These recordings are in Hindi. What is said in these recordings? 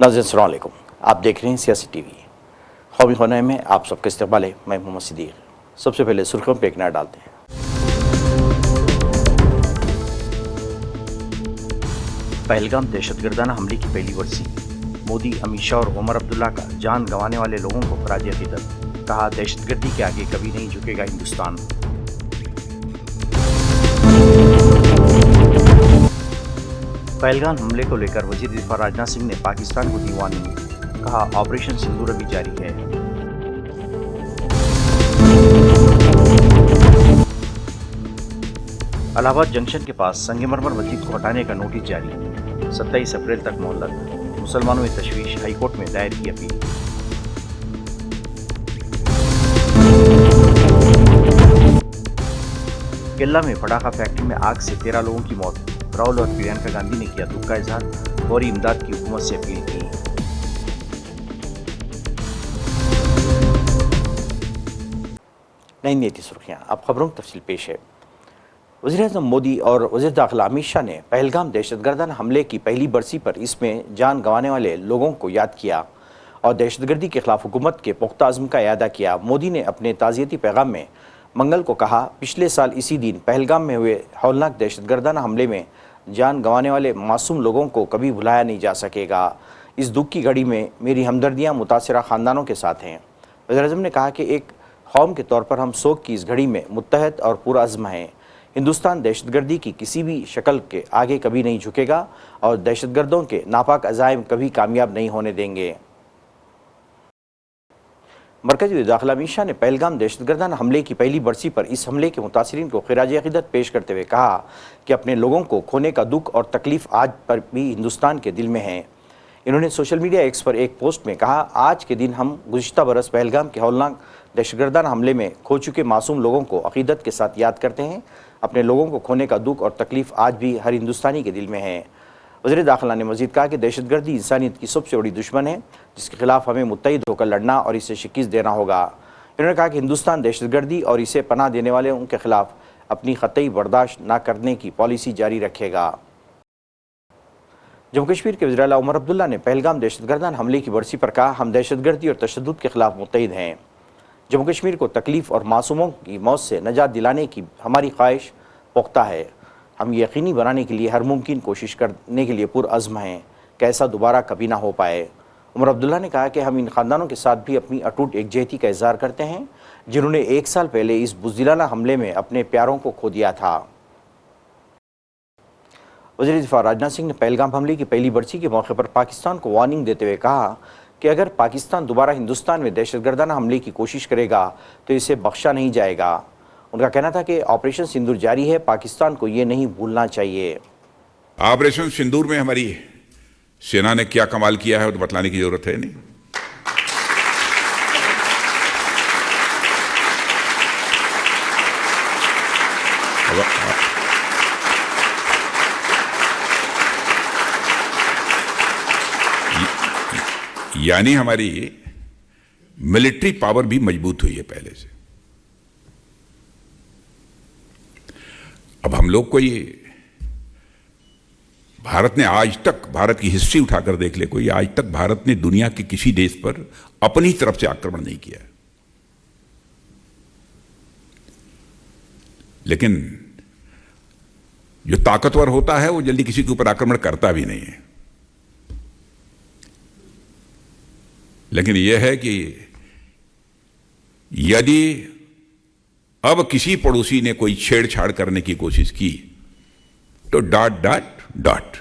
नाज़रीन अस्सलाम वालेकुम। आप देख रहे हैं सियासी टीवी। कौमी ख़ुनाई में आप सबका इस्तक़बाल है। मैं मोहम्मद सिद्दीक़। सबसे पहले सुर्खियों पर एक नज़र डालते हैं। पहलगाम दहशतगर्दाना हमले की पहली बरसी। मोदी, अमित शाह और उमर अब्दुल्ला का जान गंवाने वाले लोगों को खराज अक़ीदत। कहा, दहशतगर्दी के आगे कभी नहीं झुकेगा हिंदुस्तान। पहलगाम हमले को लेकर वज़ीर दिफ़ा राजनाथ सिंह ने पाकिस्तान को दी वार्निंग। कहा, ऑपरेशन सिंदूर अभी जारी है। इलाहाबाद जंक्शन के पास संगमरमर मस्जिद को हटाने का नोटिस जारी। 27 अप्रैल तक मोहलत। मुसलमानों में तशवीश, हाईकोर्ट में दायर की अपील। केरला में पटाखा फैक्ट्री में आग से 13 लोगों की मौत। राहुल और प्रियंका गांधी ने किया दुख का इजहार। फौरी इमदाद की हुकूमत से अपील की। नई सुर्खियां, अब खबरों की तफसील पेश है। वज़ीर-ए-आज़म मोदी और वज़ीर दाखिला अमित शाह ने पहलगाम दहशतगर्दाना हमले की पहली बरसी पर इसमें जान गंवाने वाले लोगों को याद किया और दहशतगर्दी के खिलाफ हुकूमत के पुख्ता अज़्म का इयादा किया। मोदी ने अपने ताज़ियती पैगाम में मंगल को कहा, पिछले साल इसी दिन पहलगाम में हुए हौलनाक दहशतगर्दाना हमले में जान गंवाने वाले मासूम लोगों को कभी भुलाया नहीं जा सकेगा। इस दुख की घड़ी में मेरी हमदर्दियाँ मुतासिरा ख़ानदानों के साथ हैं। वज़ीर-ए-आज़म ने कहा कि एक कौम के तौर पर हम सोग की इस घड़ी में मुत्तहद और पूरा अज़्म हैं। हिंदुस्तान दहशतगर्दी की किसी भी शक्ल के आगे कभी नहीं झुकेगा और दहशतगर्दों के नापाक अज़ाइम कभी कामयाब नहीं होने देंगे। मरकज़ी वज़ीर दाखिला अमित शाह ने पहलगाम दहशतगर्दाना हमले की पहली बरसी पर इस हमले के मुतासिरीन को खिराज अक़ीदत पेश करते हुए कहा कि अपने लोगों को खोने का दुख और तकलीफ़ आज पर भी हिंदुस्तान के दिल में है। इन्होंने सोशल मीडिया एक्स पर एक पोस्ट में कहा, आज के दिन हम गुज़िश्ता बरस पहलगाम के हौलनाक दहशतगर्दाना हमले में खो चुके मासूम लोगों को अक़ीदत के साथ याद करते हैं। अपने लोगों को खोने का दुख और तकलीफ़ आज भी हर हिंदुस्तानी के दिल में है। वज़ीर दाखिला ने मज़ीद कहा कि दहशतगर्दी इंसानियत की सबसे बड़ी दुश्मन है, जिसके खिलाफ हमें मुत्तहिद होकर लड़ना और इसे शिकस्त देना होगा। इन्होंने कहा कि हिंदुस्तान दहशतगर्दी और इसे पनाह देने वाले उनके खिलाफ अपनी क़तई बर्दाश्त न करने की पॉलिसी जारी रखेगा। जम्मू कश्मीर के वज़ीर आला उमर अब्दुल्ला ने पहलगाम दहशतगर्दाना हमले की बरसी पर कहा, हम दहशतगर्दी और तशद्दुद के खिलाफ मुत्तहिद हैं। जम्मू कश्मीर को तकलीफ़ और मासूमों की मौत से नजात दिलाने की हमारी ख्वाहिश पुख्ता है। हम यकीनी बनाने के लिए हर मुमकिन कोशिश करने के लिए पुरअज़्म हैं कि ऐसा दोबारा कभी ना हो पाए। उमर अब्दुल्ला ने कहा कि हम इन ख़ानदानों के साथ भी अपनी अटूट एकजहती का इज़हार करते हैं, जिन्होंने 1 साल पहले इस बुज़दिलाना हमले में अपने प्यारों को खो दिया था। वज़ीर दिफ़ा राजनाथ सिंह ने पहलगाम हमले की पहली बरसी के मौके पर पाकिस्तान को वार्निंग देते हुए कहा कि अगर पाकिस्तान दोबारा हिंदुस्तान में दहशतगर्दाना हमले की कोशिश करेगा तो इसे बख्शा नहीं जाएगा। उनका कहना था कि ऑपरेशन सिंदूर जारी है, पाकिस्तान को ये नहीं भूलना चाहिए। ऑपरेशन सिंदूर में हमारी सेना ने क्या कमाल किया है तो बतलाने की जरूरत है नहीं। यानी हमारी मिलिट्री पावर भी मजबूत हुई है पहले से। अब हम लोग को ये भारत ने आज तक, भारत की हिस्ट्री उठाकर देख ले कोई, आज तक भारत ने दुनिया के किसी देश पर अपनी तरफ से आक्रमण नहीं किया। लेकिन जो ताकतवर होता है वो जल्दी किसी के ऊपर आक्रमण करता भी नहीं है। लेकिन यह है कि यदि अब किसी पड़ोसी ने कोई छेड़छाड़ करने की कोशिश की तो डॉट डॉट डॉट।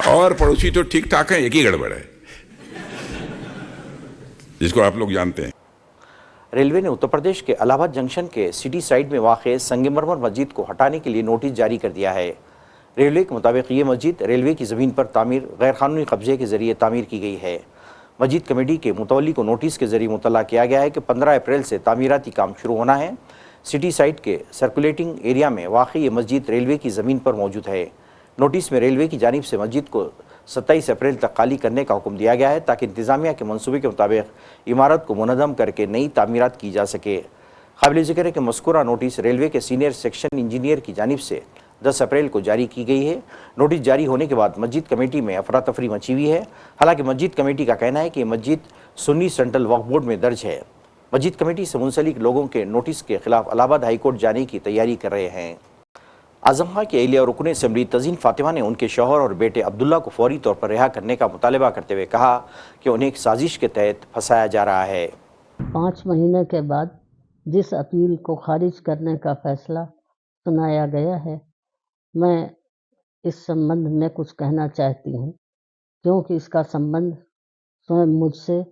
और पड़ोसी तो ठीक ठाक है, एक ही गड़बड़ है जिसको आप लोग जानते हैं। रेलवे ने उत्तर प्रदेश के इलाहाबाद जंक्शन के सिटी साइड में वाक़ संगमरमर मस्जिद को हटाने के लिए नोटिस जारी कर दिया है। रेलवे के मुताबिक ये मस्जिद रेलवे की ज़मीन पर तामीर गैर कानूनी कब्जे के ज़रिए तामीर की गई है। मस्जिद कमेटी के मुतवल्ली को नोटिस के ज़रिए मुतल्ला किया गया है कि 15 अप्रैल से तामीराती काम शुरू होना है। सिटी साइड के सर्कुलेटिंग एरिया में वाक़ ये मस्जिद रेलवे की ज़मीन पर मौजूद है। नोटिस में रेलवे की जानिब से मस्जिद को 27 अप्रैल तक खाली करने का हुक्म दिया गया है ताकि इंतज़ामिया के मनसूबे के मुताबिक इमारत को मुनज़्ज़म करके नई तामीरात की जा सके। काबिल जिक्र है कि मज़कूरा नोटिस रेलवे के सीनियर सेक्शन इंजीनियर की जानिब से 10 अप्रैल को जारी की गई है। नोटिस जारी होने के बाद मस्जिद कमेटी में अफरा तफरी मची हुई है। हालांकि मस्जिद कमेटी का कहना है कि मस्जिद सुन्नी सेंट्रल वक्फ बोर्ड में दर्ज है। मस्जिद कमेटी से मुंसलिक लोगों के नोटिस के खिलाफ इलाहाबाद हाईकोर्ट जाने की तैयारी कर रहे हैं। आजम खां की अहलिया और रुकन असम्बली तज़ीन फातिमा ने उनके शौहर और बेटे अब्दुल्ला को फौरी तौर पर रिहा करने का मुतालबा करते हुए कहा कि उन्हें एक साजिश के तहत फंसाया जा रहा है। 5 महीने के बाद जिस अपील को खारिज करने का फैसला सुनाया गया है, मैं इस संबंध में कुछ कहना चाहती हूँ, क्योंकि इसका संबंध स्वयं मुझसे,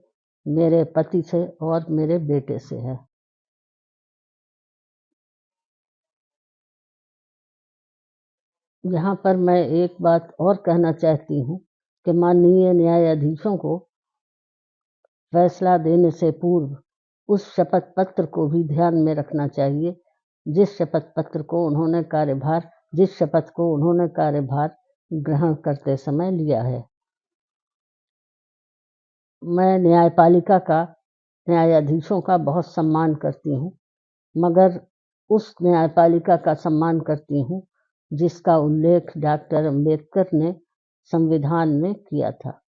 मेरे पति से और मेरे बेटे से है। यहाँ पर मैं एक बात और कहना चाहती हूँ कि माननीय न्यायाधीशों को फैसला देने से पूर्व उस शपथ पत्र को भी ध्यान में रखना चाहिए जिस शपथ को उन्होंने कार्यभार ग्रहण करते समय लिया है। मैं न्यायाधीशों का बहुत सम्मान करती हूँ, मगर उस न्यायपालिका का सम्मान करती हूँ जिसका उल्लेख डॉक्टर अंबेडकर ने संविधान में किया था।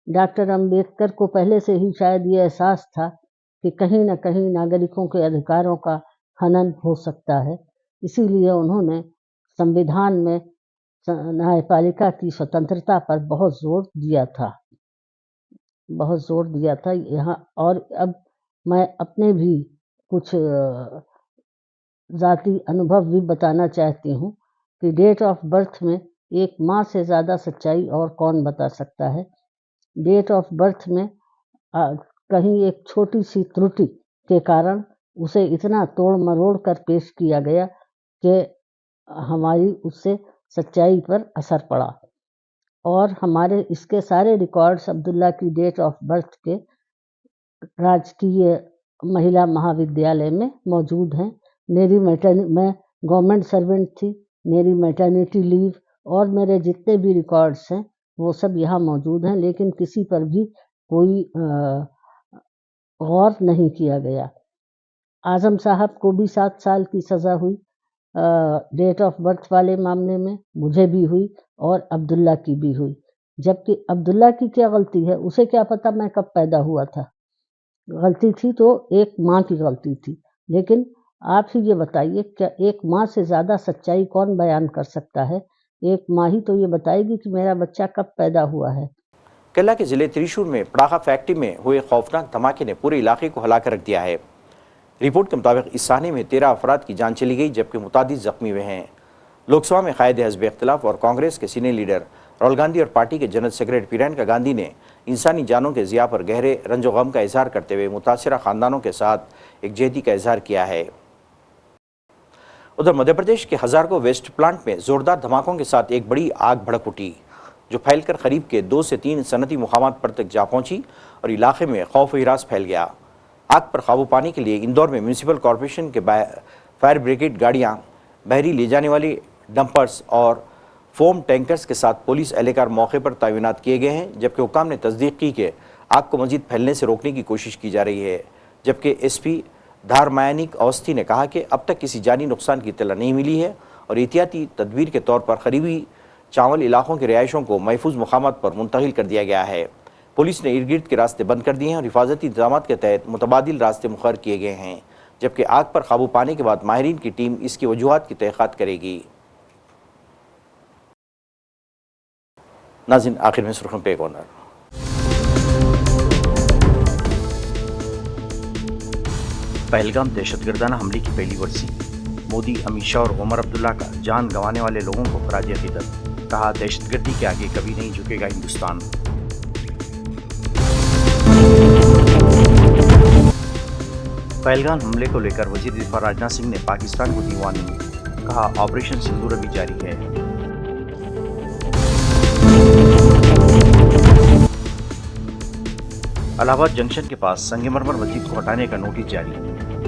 डॉक्टर अंबेडकर को पहले से ही शायद ये एहसास था कि कहीं न कहीं नागरिकों के अधिकारों का हनन हो सकता है, इसीलिए उन्होंने संविधान में न्यायपालिका की स्वतंत्रता पर बहुत जोर दिया था यहाँ। और अब मैं अपने भी कुछ ज़ाती अनुभव भी बताना चाहती हूँ कि डेट ऑफ बर्थ में एक माँ से ज़्यादा सच्चाई और कौन बता सकता है। डेट ऑफ बर्थ में कहीं एक छोटी सी त्रुटि के कारण उसे इतना तोड़ मरोड़ कर पेश किया गया कि हमारी उससे सच्चाई पर असर पड़ा। और हमारे इसके सारे रिकॉर्ड्स अब्दुल्ला की डेट ऑफ बर्थ के राजकीय महिला महाविद्यालय में मौजूद हैं। मैं गवर्नमेंट सर्वेंट थी, मेरी मैटरनिटी लीव और मेरे जितने भी रिकॉर्ड्स हैं वो सब यहाँ मौजूद हैं, लेकिन किसी पर भी कोई गौर नहीं किया गया। आजम साहब को भी 7 साल की सज़ा हुई डेट ऑफ बर्थ वाले मामले में, मुझे भी हुई और अब्दुल्ला की भी हुई। जबकि अब्दुल्ला की क्या गलती है, उसे क्या पता मैं कब पैदा हुआ था। गलती थी तो एक माँ की गलती थी। लेकिन आप ही ये बताइए, क्या एक माँ से ज़्यादा सच्चाई कौन बयान कर सकता है? एक माँ ही तो ये बताएगी कि मेरा बच्चा कब पैदा हुआ है। केरला के जिले त्रिशूर में पटाखा फैक्ट्री में हुए खौफनाक धमाके ने पूरे इलाके को हिला कर रख दिया है। रिपोर्ट के मुताबिक इस साने में 13 अफराद की जान चली गई, जबकि मुतादिद जख्मी हुए हैं। लोकसभा में कायद हज़्ब इख्तिलाफ और कांग्रेस के सीनियर लीडर राहुल गांधी और पार्टी के जनरल सेक्रेटरी प्रियंका गांधी ने इंसानी जानों के ज़िया पर गहरे रंजो गम का इजहार करते हुए मुतासरा खानदानों के साथ एकजुहती का इजहार किया है। उधर मध्य प्रदेश के हजारगो वेस्ट प्लांट में जोरदार धमाकों के साथ एक बड़ी आग भड़क उठी, जो फैलकर करीब के 2 से 3 सनती मुकामात पर तक जा पहुंची और इलाके में खौफ हिरास फैल गया। आग पर काबू पाने के लिए इंदौर में म्यूनिसिपल कॉरपोरेशन के फायर ब्रिगेड गाड़ियां, बहरी ले जाने वाली डंपर्स और फोम टैंकर्स के साथ पुलिस एहलकार मौके पर तैनात किए गए हैं। जबकि हुक्काम ने तस्दीक की कि आग को मजीद फैलने से रोकने की कोशिश की जा रही है। जबकि एसपी धारमायानिक अवस्थी ने कहा कि अब तक किसी जानी नुकसान की इत्तला नहीं मिली है और एहतियाती तदबीर के तौर पर करीबी चावल इलाकों के रिहायशों को महफूज मकामात पर मुंतकिल कर दिया गया है। पुलिस ने इर्द गिर्द के रास्ते बंद कर दिए हैं और हिफाजती इंतजाम के तहत मुतबादिल रास्ते मुखर किए गए हैं। जबकि आग पर काबू पाने के बाद माहिरीन की टीम इसकी वजूहात की तहक़ीक़ात करेगी। नाज़रीन, आखिर में सुर्खियों पे एक नज़र। पहलगाम दहशतगर्दाना हमले की पहली बरसी, मोदी, अमित शाह और उमर अब्दुल्ला का जान गंवाने वाले लोगों को खराज अक़ीदत। कहा, दहशतगर्दी के आगे कभी नहीं झुकेगा हिंदुस्तान। पहलगाम हमले को लेकर वज़ीर दिफा राजनाथ सिंह ने पाकिस्तान को दी वार्निंग। कहा, ऑपरेशन सिंदूर अभी जारी है। इलाहाबाद जंक्शन के पास संगमरमर मस्जिद को हटाने का नोटिस जारी,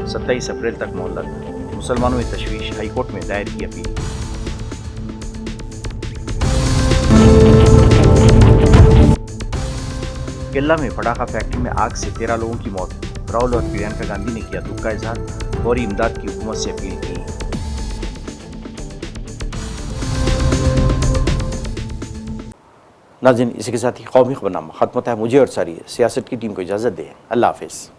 27 अप्रैल तक मोहलत। मुसलमानों में तशवीश, हाईकोर्ट में दायर की अपील। केरला में पटाखा फैक्ट्री में आग से 13 लोगों की मौत, राहुल और प्रियंका गांधी ने किया दुख का इजहार। फौरी इमदाद की हुकूमत से अपील की। नाज़रीन, इसी के साथ ही कौमी खबरनामा खत्म होता है। मुझे और सारी सियासत की टीम को इजाज़त दें। अल्लाह हाफ़िज़।